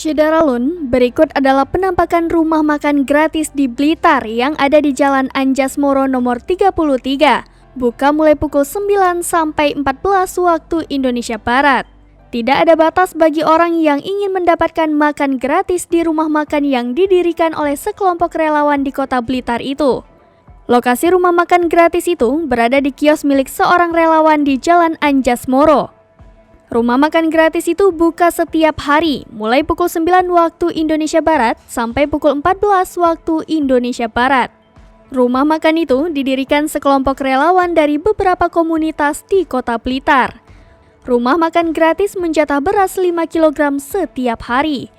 Syedaralun, berikut adalah penampakan rumah makan gratis di Blitar yang ada di Jalan Anjasmoro nomor 33. Buka mulai pukul 9 sampai 14 waktu Indonesia Barat. Tidak ada batas bagi orang yang ingin mendapatkan makan gratis di rumah makan yang didirikan oleh sekelompok relawan di kota Blitar itu. Lokasi rumah makan gratis itu berada di kios milik seorang relawan di Jalan Anjasmoro. Rumah makan gratis itu buka setiap hari, mulai pukul 9 waktu Indonesia Barat sampai pukul 14 waktu Indonesia Barat. Rumah makan itu didirikan sekelompok relawan dari beberapa komunitas di kota Blitar. Rumah makan gratis menjatah beras 5 kg setiap hari.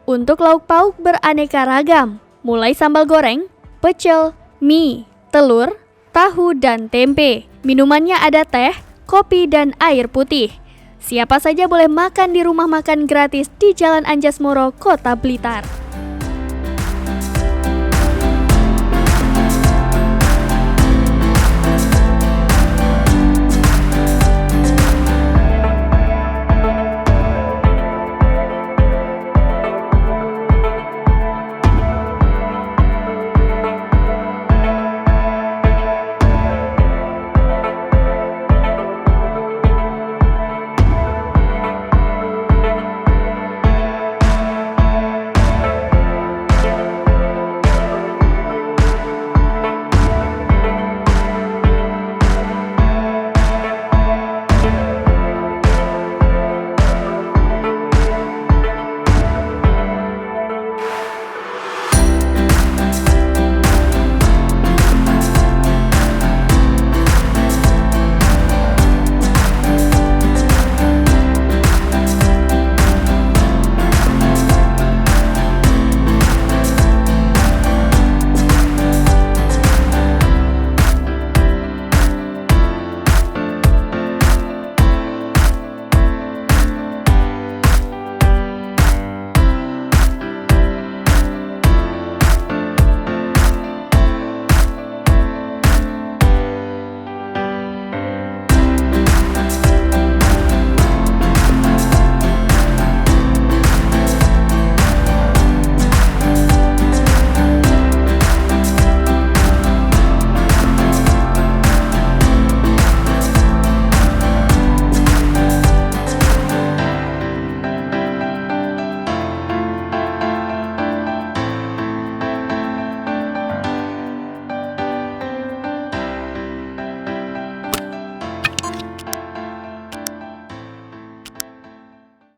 Untuk lauk pauk beraneka ragam, mulai sambal goreng, pecel, mie, telur, tahu, dan tempe. Minumannya ada teh, kopi, dan air putih. Siapa saja boleh makan di rumah makan gratis di Jalan Anjasmoro, Kota Blitar.